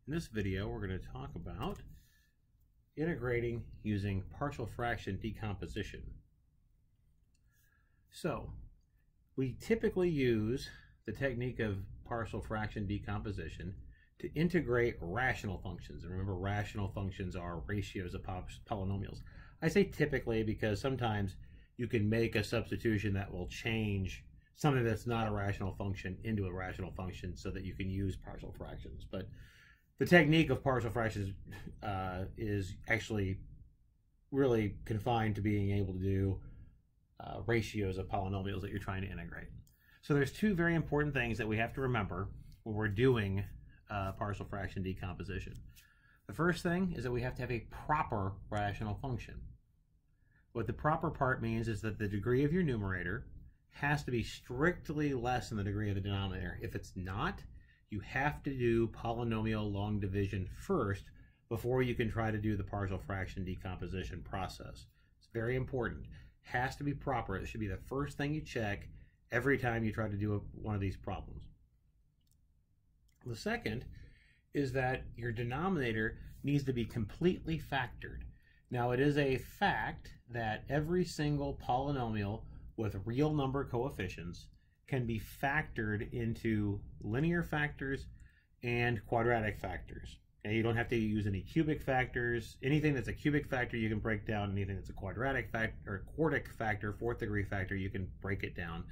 In this video, we're going to talk about integrating using partial fraction decomposition. So, we typically use the technique of partial fraction decomposition to integrate rational functions. And remember, rational functions are ratios of polynomials. I say typically because sometimes you can make a substitution that will change something that's not a rational function into a rational function so that you can use partial fractions. But the technique of partial fractions is actually really confined to being able to do ratios of polynomials that you're trying to integrate. So there's two very important things that we have to remember when we're doing partial fraction decomposition. The first thing is that we have to have a proper rational function. What the proper part means is that the degree of your numerator has to be strictly less than the degree of the denominator. If it's not, you have to do polynomial long division first before you can try to do the partial fraction decomposition process. It's very important. Has to be proper. It should be the first thing you check every time you try to do one of these problems. The second is that your denominator needs to be completely factored. Now, it is a fact that every single polynomial with real number coefficients can be factored into linear factors and quadratic factors. Okay, you don't have to use any cubic factors. Anything that's a cubic factor you can break down. Anything that's a quadratic factor or quartic factor, fourth degree factor, you can break it down.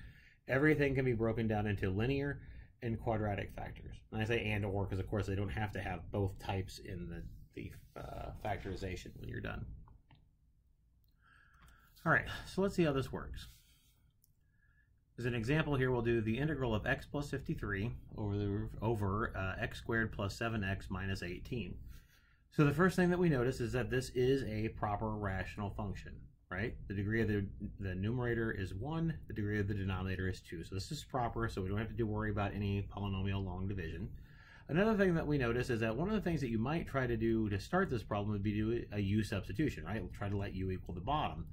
Everything can be broken down into linear and quadratic factors. And I say and or because of course they don't have to have both types in the factorization when you're done. All right, so let's see how this works. As an example here, we'll do the integral of x plus 53 over x squared plus 7x minus 18. So the first thing that we notice is that this is a proper rational function, right? The degree of the numerator is 1, the degree of the denominator is 2. So this is proper, so we don't have to worry about any polynomial long division. Another thing that we notice is that one of the things that you might try to do to start this problem would be do a U substitution, right? We'll try to let U equal the bottom.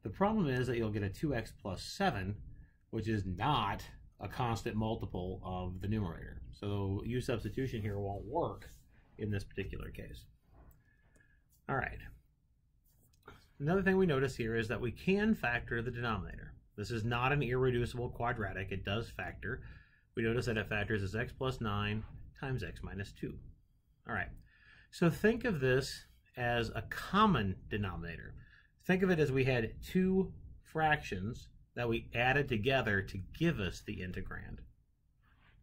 The problem is that you'll get a 2x plus 7, which is not a constant multiple of the numerator. So U substitution here won't work in this particular case. All right. Another thing we notice here is that we can factor the denominator. This is not an irreducible quadratic. It does factor. We notice that it factors as x plus 9 times x minus 2. All right. So think of this as a common denominator. Think of it as we had two fractions that we added together to give us the integrand.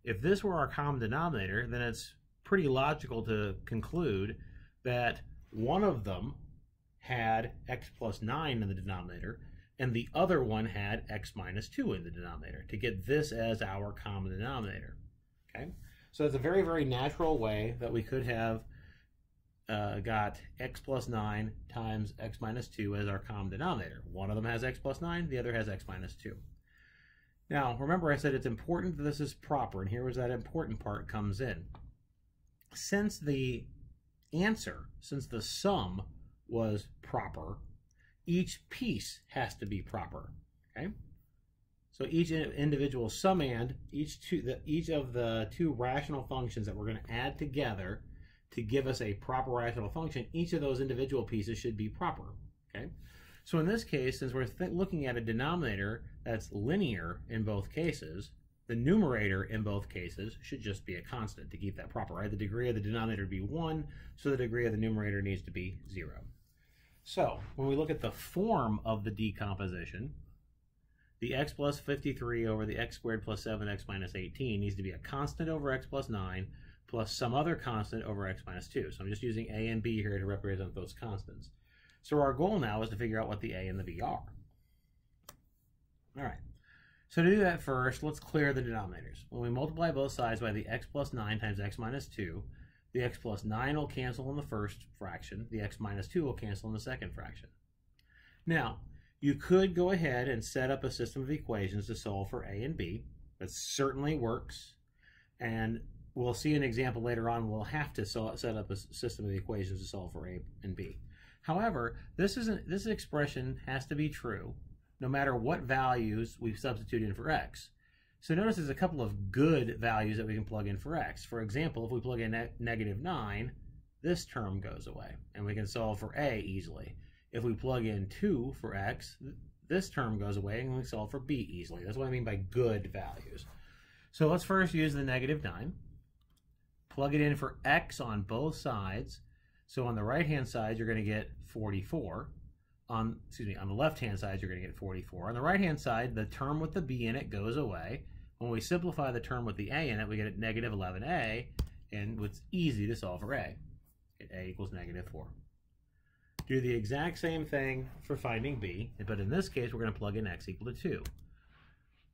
If this were our common denominator, then it's pretty logical to conclude that one of them had x plus 9 in the denominator and the other one had x minus 2 in the denominator to get this as our common denominator. Okay, so it's a very, very natural way that we could have got x plus 9 times x minus 2 as our common denominator. One of them has x plus 9, the other has x minus 2. Now, remember I said it's important that this is proper, and here was that important part comes in. Since the answer, since the sum was proper, each piece has to be proper, okay? So each individual summand, each of the two rational functions that we're going to add together to give us a proper rational function, each of those individual pieces should be proper, okay? So in this case, since we're looking at a denominator that's linear in both cases, the numerator in both cases should just be a constant to keep that proper, right? The degree of the denominator would be 1, so the degree of the numerator needs to be 0. So when we look at the form of the decomposition, the x plus 53 over the x squared plus 7x minus 18 needs to be a constant over x plus 9 plus some other constant over x minus 2. So I'm just using a and b here to represent those constants. So our goal now is to figure out what the a and the b are. All right. So to do that first, let's clear the denominators. When we multiply both sides by the x plus 9 times x minus 2, the x plus 9 will cancel in the first fraction. The x minus 2 will cancel in the second fraction. Now, you could go ahead and set up a system of equations to solve for a and b. That certainly works. And we'll see an example later on. We'll have to set up a system of equations to solve for a and b. However, this expression has to be true no matter what values we substitute in for x. So notice there's a couple of good values that we can plug in for x. For example, if we plug in -9, this term goes away, and we can solve for a easily. If we plug in 2 for x, this term goes away, and we can solve for b easily. That's what I mean by good values. So let's first use the -9. Plug it in for x on both sides. So on the right-hand side, you're going to get 44. On the left-hand side, you're going to get 44. On the right-hand side, the term with the b in it goes away. When we simplify the term with the a in it, we get -11a, and it's easy to solve for a. Get a equals -4. Do the exact same thing for finding b, but in this case, we're going to plug in x equal to 2.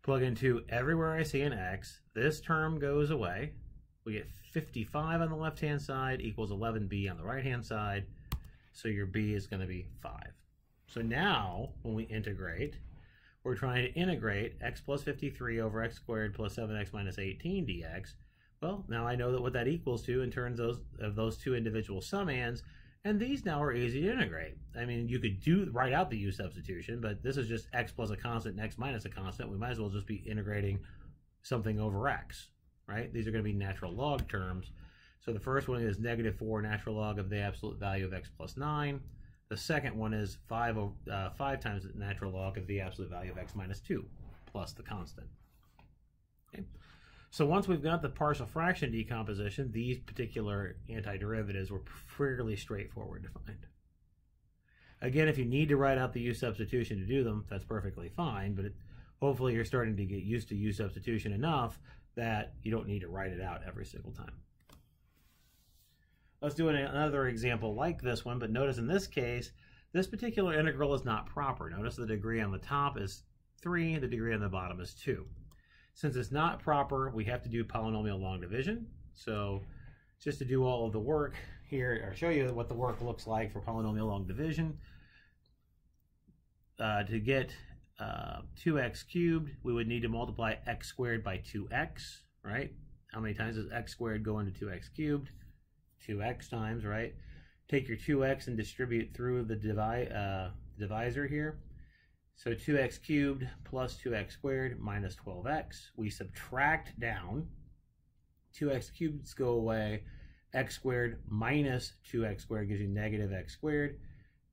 Plug in 2 everywhere I see an x. This term goes away. We get 55 on the left-hand side equals 11b on the right-hand side, so your b is going to be 5. So now, when we integrate, we're trying to integrate x plus 53 over x squared plus 7x minus 18 dx. Well, now I know that what that equals to in terms of those two individual summands, and these now are easy to integrate. I mean, you could write out the U substitution, but this is just x plus a constant and x minus a constant. We might as well just be integrating something over x, right? These are going to be natural log terms. So the first one is -4 natural log of the absolute value of x plus 9. The second one is 5 times the natural log of the absolute value of x minus 2 plus the constant. Okay. So once we've got the partial fraction decomposition, these particular antiderivatives were fairly straightforward to find. Again, if you need to write out the U substitution to do them, that's perfectly fine, but hopefully you're starting to get used to U substitution enough that you don't need to write it out every single time. Let's do another example like this one, but notice in this case, this particular integral is not proper. Notice the degree on the top is 3, the degree on the bottom is 2. Since it's not proper, we have to do polynomial long division. So just to do all of the work here, or show you what the work looks like for polynomial long division, to get 2x cubed, we would need to multiply x squared by 2x, right? How many times does x squared go into 2x cubed? 2x times, right? Take your 2x and distribute through the divisor here. So 2x cubed plus 2x squared minus 12x. We subtract down. 2x cubeds go away. X squared minus 2x squared gives you -x squared.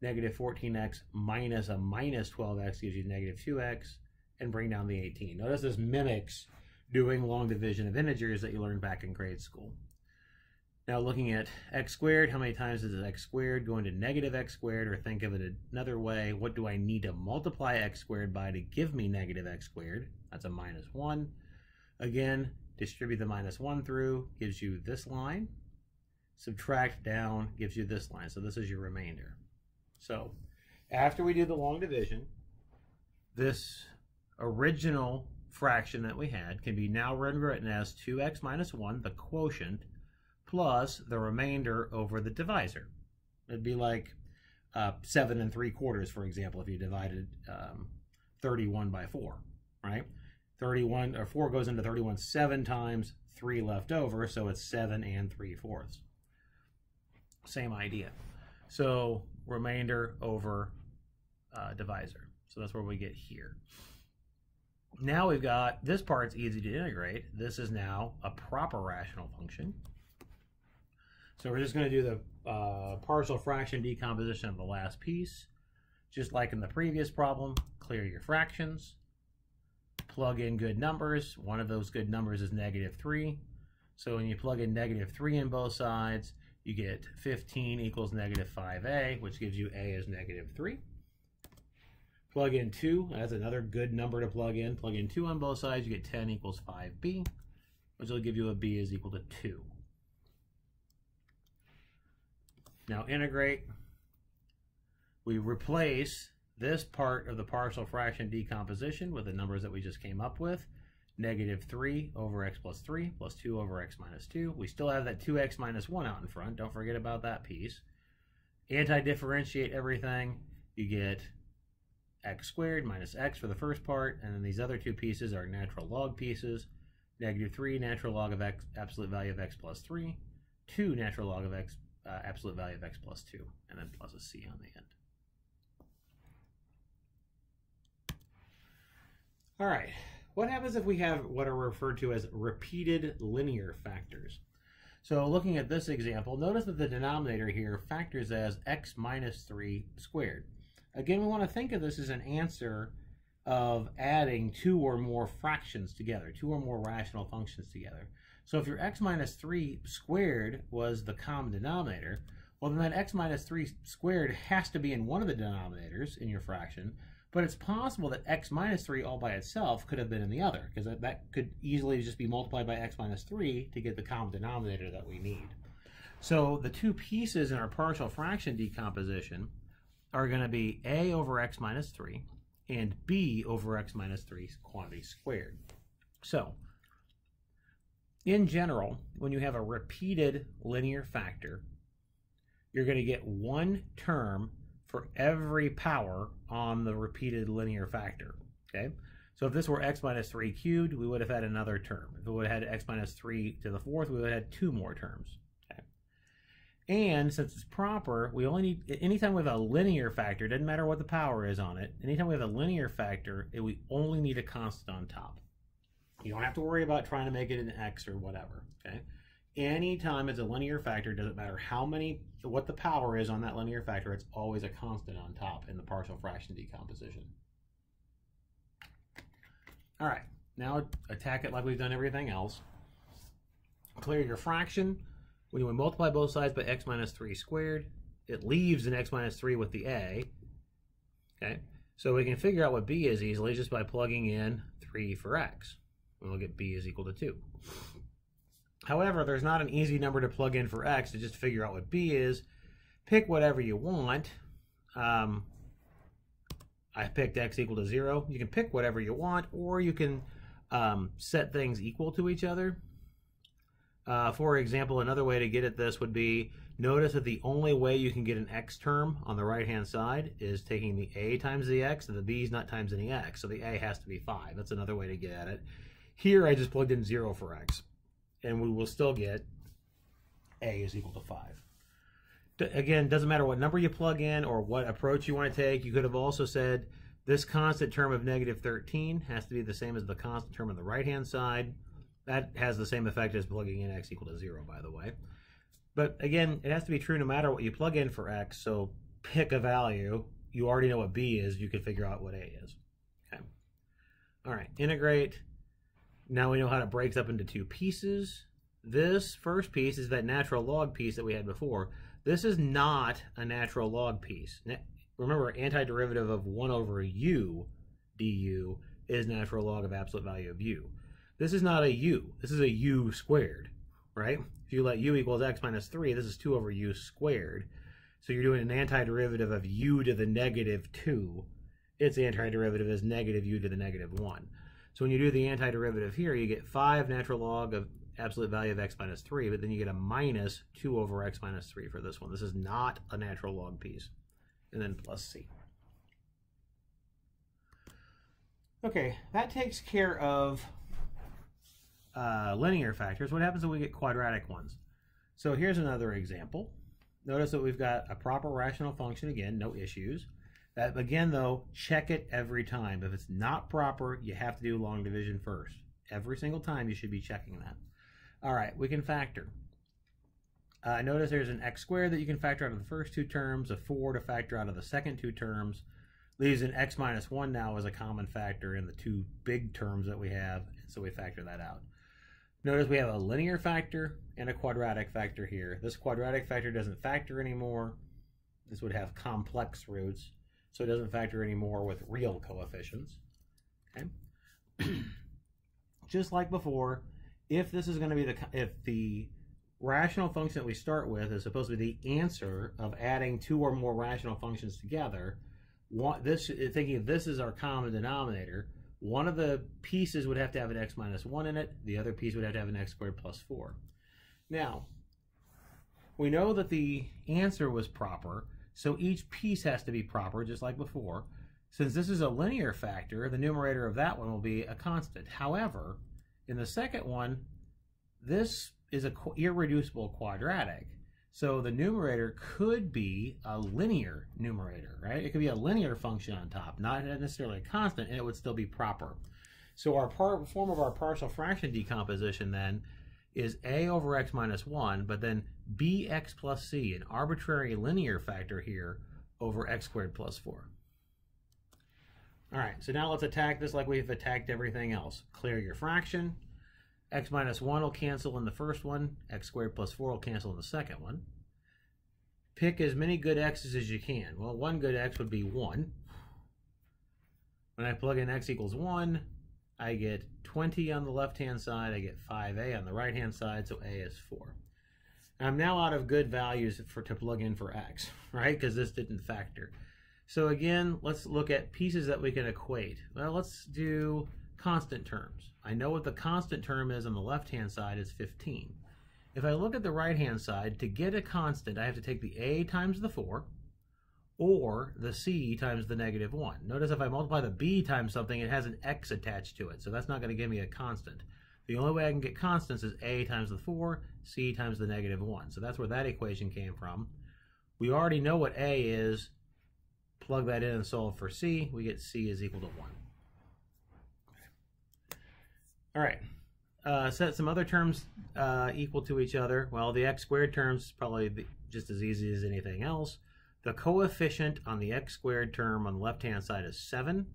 -14x minus a minus 12x gives you -2x. And bring down the 18. Notice this mimics doing long division of integers that you learned back in grade school. Now looking at x squared, how many times does x squared go into -x squared? Or think of it another way, what do I need to multiply x squared by to give me -x squared? That's a -1. Again, distribute the -1 through, gives you this line. Subtract down, gives you this line. So this is your remainder. So after we do the long division, this original fraction that we had can be now rewritten as 2x minus 1, the quotient, plus the remainder over the divisor. It'd be like 7 3/4, for example, if you divided 31 by 4, right? 31 or 4 goes into 31 7 times, 3 left over, so it's 7 3/4. Same idea. So remainder over divisor. So that's where we get here. Now we've got, this part's easy to integrate. This is now a proper rational function. So we're just going to do the partial fraction decomposition of the last piece. Just like in the previous problem, clear your fractions, plug in good numbers. One of those good numbers is -3. So when you plug in -3 in both sides, you get 15 equals -5a, which gives you a as -3. Plug in 2, that's another good number to plug in. Plug in 2 on both sides, you get 10 equals 5b, which will give you a b is equal to 2. Now integrate. We replace this part of the partial fraction decomposition with the numbers that we just came up with. -3 over x plus 3 plus 2 over x minus 2. We still have that 2x minus 1 out in front. Don't forget about that piece. Anti-differentiate everything. You get x squared minus x for the first part, and then these other two pieces are natural log pieces. -3 natural log of x, absolute value of x plus 3. 2 natural log of x, absolute value of x plus 2, and then plus a c on the end. All right, what happens if we have what are referred to as repeated linear factors? So looking at this example, notice that the denominator here factors as x minus 3 squared. Again, we want to think of this as an answer of adding two or more fractions together, two or more rational functions together. So if your x minus 3 squared was the common denominator, well then that x minus 3 squared has to be in one of the denominators in your fraction, but it's possible that x minus 3 all by itself could have been in the other, because that could easily just be multiplied by x minus 3 to get the common denominator that we need. So the two pieces in our partial fraction decomposition are going to be a over x minus 3 and b over x minus 3 quantity squared. So in general, when you have a repeated linear factor, you're going to get one term for every power on the repeated linear factor, okay? So if this were x minus 3 cubed, we would have had another term. If it would have had x minus 3 to the fourth, we would have had two more terms, okay? And since it's proper, we only need, anytime we have a linear factor, it doesn't matter what the power is on it, anytime we have a linear factor, we only need a constant on top. You don't have to worry about trying to make it an x or whatever, okay? Anytime it's a linear factor, doesn't matter what the power is on that linear factor, it's always a constant on top in the partial fraction decomposition. All right, now attack it like we've done everything else. Clear your fraction. When you multiply both sides by x minus 3 squared, it leaves an x minus 3 with the a. Okay, so we can figure out what b is easily just by plugging in 3 for x. And we'll get b is equal to 2. However, there's not an easy number to plug in for x to just figure out what b is. Pick whatever you want. I picked x equal to 0. You can pick whatever you want, or you can set things equal to each other. For example, another way to get at this would be, notice that the only way you can get an x term on the right-hand side is taking the a times the x, and the b is not times any x, so the a has to be 5. That's another way to get at it. Here, I just plugged in 0 for x, and we will still get a is equal to 5. Again, doesn't matter what number you plug in or what approach you want to take. You could have also said this constant term of negative 13 has to be the same as the constant term on the right-hand side. That has the same effect as plugging in x equal to 0, by the way. But again, it has to be true no matter what you plug in for x, so pick a value. You already know what b is. You can figure out what a is. Okay. All right, integrate. Now we know how it breaks up into two pieces. This first piece is that natural log piece that we had before. This is not a natural log piece. Remember, antiderivative of 1 over u du is natural log of absolute value of u. This is not a u. This is a u squared, right? If you let u equals x minus 3, this is 2 over u squared. So you're doing an antiderivative of u to the negative 2. Its antiderivative is negative u to the negative 1. So when you do the antiderivative here, you get 5 natural log of absolute value of x minus 3, but then you get a minus 2 over x minus 3 for this one. This is not a natural log piece. And then plus c. Okay, that takes care of linear factors. What happens when we get quadratic ones? So here's another example. Notice that we've got a proper rational function, again, no issues. That, again, though, check it every time. If it's not proper, you have to do long division first. Every single time you should be checking that. All right, we can factor. Notice there's an x squared that you can factor out of the first two terms, a 4 to factor out of the second two terms. Leaves an x minus 1 now as a common factor in the two big terms that we have, so we factor that out. Notice we have a linear factor and a quadratic factor here. This quadratic factor doesn't factor anymore. This would have complex roots, so it doesn't factor anymore with real coefficients. Okay. Just like before, if this is going to be if the rational function that we start with is supposed to be the answer of adding two or more rational functions together, thinking of this as our common denominator, one of the pieces would have to have an x minus 1 in it, the other piece would have to have an x squared plus 4. Now, we know that the answer was proper, so each piece has to be proper, just like before. Since this is a linear factor, the numerator of that one will be a constant. However, in the second one, this is an irreducible quadratic. So the numerator could be a linear numerator, right? It could be a linear function on top, not necessarily a constant, and it would still be proper. So our form of our partial fraction decomposition then is a over x minus 1, but then bx plus c, an arbitrary linear factor here, over x squared plus 4. All right, so now let's attack this like we've attacked everything else. Clear your fraction. X minus 1 will cancel in the first one. X squared plus 4 will cancel in the second one. Pick as many good x's as you can. Well, one good x would be 1. When I plug in x equals 1, I get 20 on the left-hand side. I get 5a on the right-hand side, so a is 4. I'm now out of good values to plug in for x, right? Because this didn't factor. So again, let's look at pieces that we can equate. Well, let's do constant terms. I know what the constant term is on the left-hand side is 15. If I look at the right-hand side, to get a constant, I have to take the a times the 4, or the c times the negative 1. Notice if I multiply the b times something, it has an x attached to it, so that's not going to give me a constant. The only way I can get constants is a times the 4, c times the negative 1. So that's where that equation came from. We already know what a is. Plug that in and solve for c. We get c is equal to 1. All right. Set some other terms equal to each other. Well, the x squared terms is probably just as easy as anything else. The coefficient on the x squared term on the left-hand side is 7.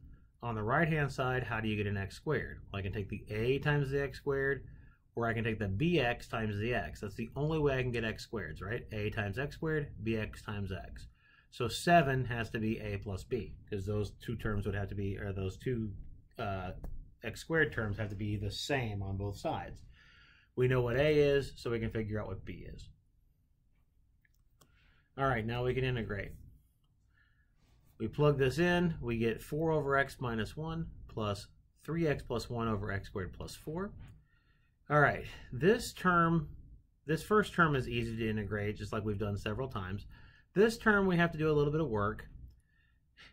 On the right-hand side, how do you get an x squared? Well, I can take the a times the x squared, or I can take the bx times the x. That's the only way I can get x squareds, right? A times x squared, bx times x. So 7 has to be a plus b, because those two terms would have to be, or those two x squared terms have to be the same on both sides. We know what a is, so we can figure out what b is. All right, now we can integrate. We plug this in, we get 4 over x minus 1 plus 3x plus 1 over x squared plus 4. All right, this first term is easy to integrate, just like we've done several times. This term we have to do a little bit of work.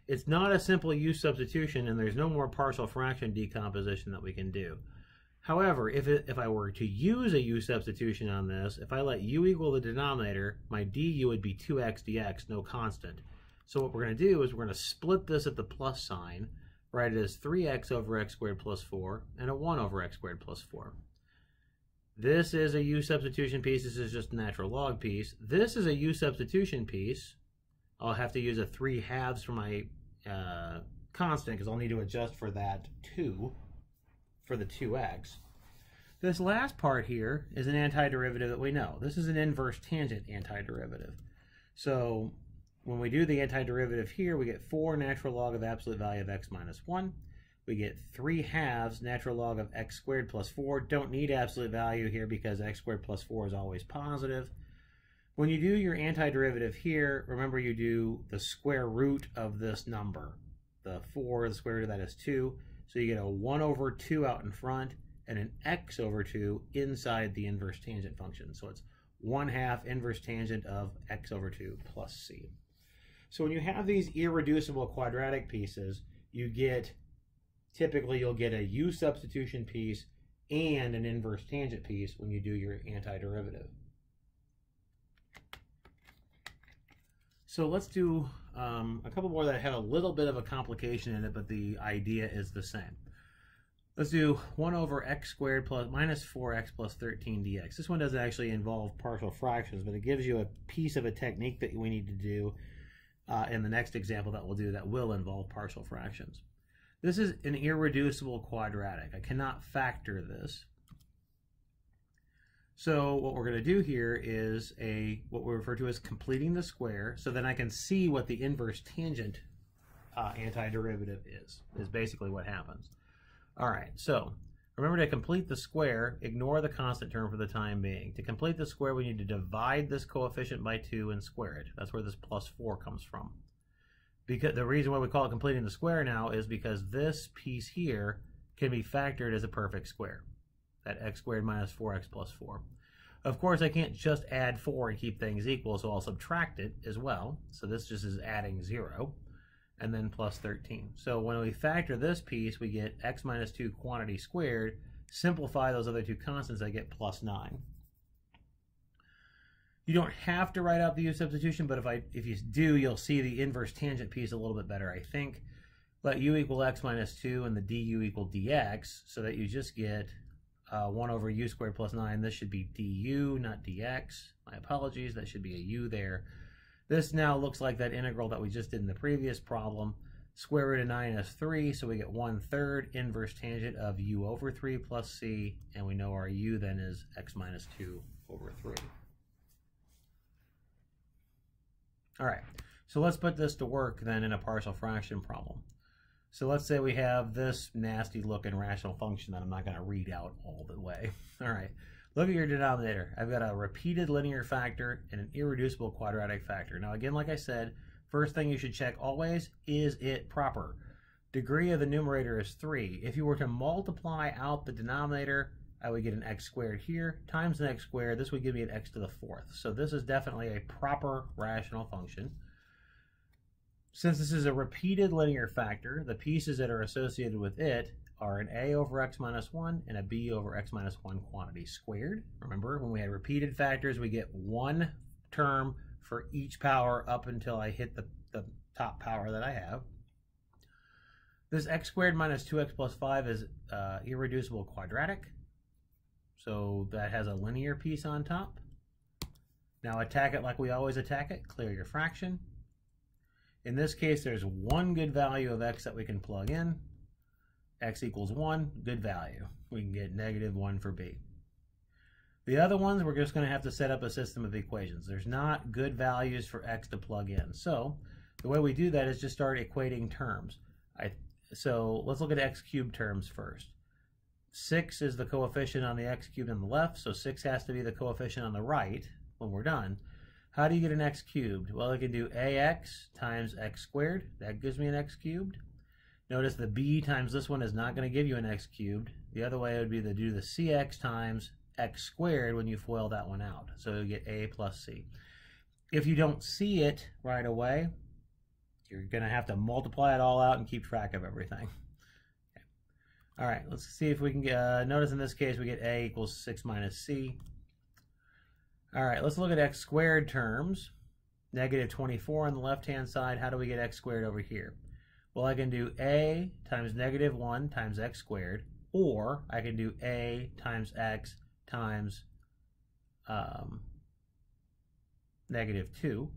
It's not a simple U substitution, and there's no more partial fraction decomposition that we can do. However, if I were to use a U substitution on this, if I let u equal the denominator, my du would be 2x dx, no constant. So what we're going to do is we're going to split this at the plus sign, write it as 3x over x squared plus 4, and a 1 over x squared plus 4. This is a U substitution piece. This is just a natural log piece. This is a U substitution piece. I'll have to use a 3/2 for my constant, because I'll need to adjust for that 2, for the 2x. This last part here is an antiderivative that we know. This is an inverse tangent antiderivative. So when we do the antiderivative here, we get 4 natural log of absolute value of x minus 1. We get 3/2 natural log of x squared plus 4. Don't need absolute value here because x squared plus 4 is always positive. When you do your antiderivative here, remember you do the square root of this number. The 4, the square root of that is 2. So you get a 1 over 2 out in front and an x over 2 inside the inverse tangent function. So it's 1/2 inverse tangent of x over 2 plus c. So when you have these irreducible quadratic pieces, typically you'll get a U substitution piece and an inverse tangent piece when you do your antiderivative. So let's do a couple more that have a little bit of a complication in it, but the idea is the same. Let's do 1 over x squared plus minus 4x plus 13 dx. This one doesn't actually involve partial fractions, but it gives you a piece of a technique that we need to do in the next example that we'll do that will involve partial fractions. This is an irreducible quadratic. I cannot factor this. So what we're going to do here is what we refer to as completing the square, so then I can see what the inverse tangent antiderivative is basically what happens. All right, so remember to complete the square, ignore the constant term for the time being. To complete the square, we need to divide this coefficient by 2 and square it. That's where this plus 4 comes from. Because the reason why we call it completing the square now is because this piece here can be factored as a perfect square. That x squared minus 4x plus 4. Of course, I can't just add 4 and keep things equal, so I'll subtract it as well. So this just is adding 0, and then plus 13. So when we factor this piece, we get x minus 2 quantity squared. Simplify those other two constants, I get plus 9. You don't have to write out the U substitution, but if you do, you'll see the inverse tangent piece a little bit better, I think. let u equal x minus 2 and the du equal dx, so that you just get 1 over u squared plus 9. This should be du, not dx. My apologies, that should be a u there. This now looks like that integral that we just did in the previous problem. Square root of 9 is 3, so we get 1/3 inverse tangent of u over 3 plus c, and we know our u then is x minus 2 over 3. All right, so let's put this to work then in a partial fraction problem. So let's say we have this nasty looking rational function that I'm not going to read out all the way. All right, look at your denominator. I've got a repeated linear factor and an irreducible quadratic factor. Now again, like I said, first thing you should check always, is it proper? Degree of the numerator is 3. If you were to multiply out the denominator, I would get an x squared here times an x squared. This would give me an x to the 4th. So this is definitely a proper rational function. Since this is a repeated linear factor, the pieces that are associated with it are an a over x minus 1 and a b over x minus 1 quantity squared. Remember, when we had repeated factors, we get one term for each power up until I hit the top power that I have. This x squared minus 2x plus 5 is irreducible quadratic. So that has a linear piece on top. Now attack it like we always attack it. Clear your fraction. In this case, there's one good value of x that we can plug in. X equals 1, good value. We can get -1 for b. The other ones, we're just going to have to set up a system of equations. There's not good values for x to plug in. So the way we do that is just start equating terms. So let's look at x cubed terms first. 6 is the coefficient on the x cubed on the left, so 6 has to be the coefficient on the right when we're done. How do you get an x cubed? Well, I can do ax times x squared. That gives me an x cubed. Notice the b times this one is not going to give you an x cubed. The other way would be to do the cx times x squared when you FOIL that one out. So you get a plus c. If you don't see it right away, you're going to have to multiply it all out and keep track of everything. Okay. All right, let's see if we can get, notice in this case we get a equals 6 minus c. All right, let's look at x squared terms. -24 on the left-hand side. How do we get x squared over here? Well, I can do a times -1 times x squared, or I can do a times x times -2.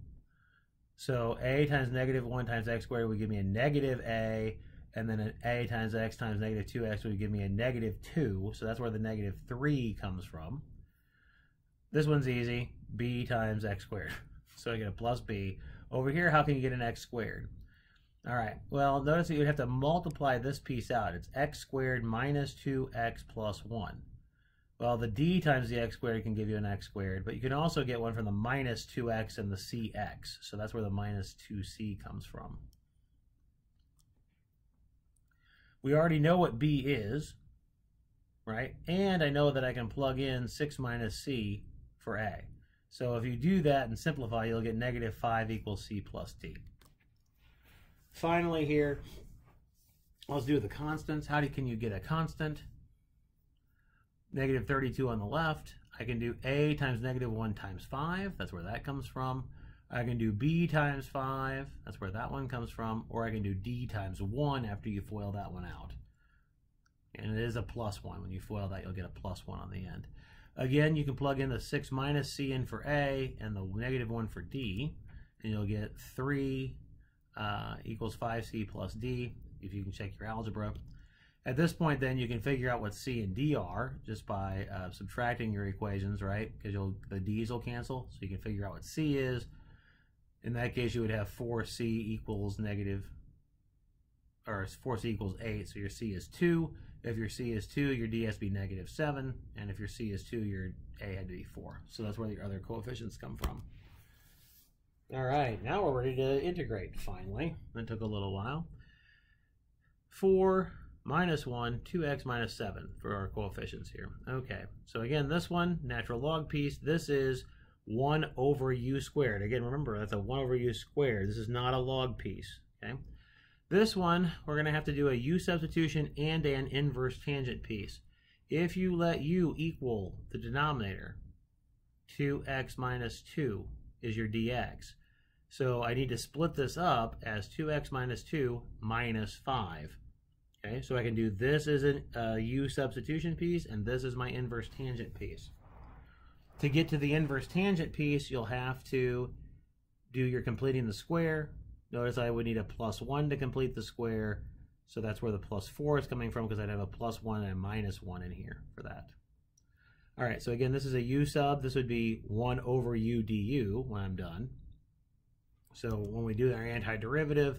So a times -1 times x squared would give me a -a, and then an a times x times -2x would give me a -2. So that's where the -3 comes from. This one's easy, b times x squared. So I get a plus b. Over here, how can you get an x squared? All right, well, notice that you'd have to multiply this piece out. It's x squared minus 2x plus 1. Well, the d times the x squared can give you an x squared, but you can also get one from the minus 2x and the cx. So that's where the minus 2c comes from. We already know what b is, right? And I know that I can plug in 6 minus c for a. So if you do that and simplify, you'll get -5 equals c plus d. Finally here, let's do the constants. How can you get a constant? -32 on the left. I can do a times -1 times 5. That's where that comes from. I can do b times 5. That's where that one comes from. Or I can do d times 1 after you FOIL that one out. And it is a plus 1. When you FOIL that, you'll get a plus 1 on the end. Again, you can plug in the 6 minus c in for a and the -1 for d, and you'll get 3 equals 5c plus d, if you can check your algebra. At this point, then, you can figure out what c and d are just by subtracting your equations, right? Because the d's will cancel, so you can figure out what c is. In that case, you would have 4c equals 4c equals 8, so your c is 2. If your c is 2, your d has to be -7, and if your c is 2, your a had to be 4. So that's where the other coefficients come from. All right, now we're ready to integrate, finally. That took a little while. 4 minus 1, 2x minus 7 for our coefficients here. Okay, so again, this one, natural log piece, this is 1 over u squared. Again, remember, that's a 1 over u squared. This is not a log piece, okay? This one, we're going to have to do a U substitution and an inverse tangent piece. If you let u equal the denominator, 2x minus 2 is your dx. So I need to split this up as 2x minus 2 minus 5. Okay, so I can do this as a U substitution piece, and this is my inverse tangent piece. To get to the inverse tangent piece, you'll have to do your completing the square. Notice I would need a plus 1 to complete the square, so that's where the plus 4 is coming from, because I'd have a plus 1 and a minus 1 in here for that. All right, so again, this is a U sub. This would be 1 over U du when I'm done. So when we do our antiderivative,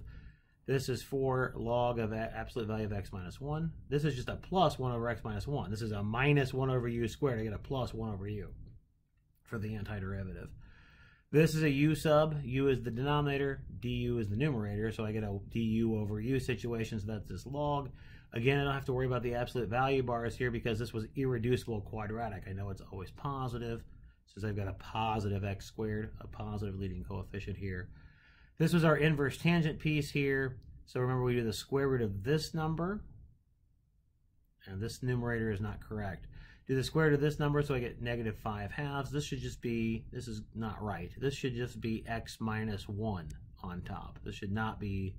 this is 4 log of absolute value of x minus 1. This is just a plus 1 over x minus 1. This is a minus 1 over u squared. I get a plus 1 over u for the antiderivative. This is a u sub. U is the denominator. Du is the numerator. So I get a du over u situation. So that's this log. Again, I don't have to worry about the absolute value bars here because this was irreducible quadratic. I know it's always positive since I've got a positive x squared, a positive leading coefficient here. This was our inverse tangent piece here. So remember, we do the square root of this number. And this numerator is not correct. Do the square root of this number, so I get negative 5/2. This should just be, this is not right. This should just be x minus 1 on top. This should not be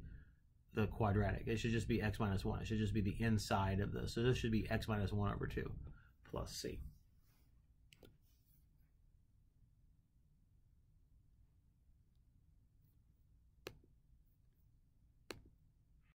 the quadratic. It should just be x minus 1. It should just be the inside of this. So this should be x minus 1 over 2 plus c.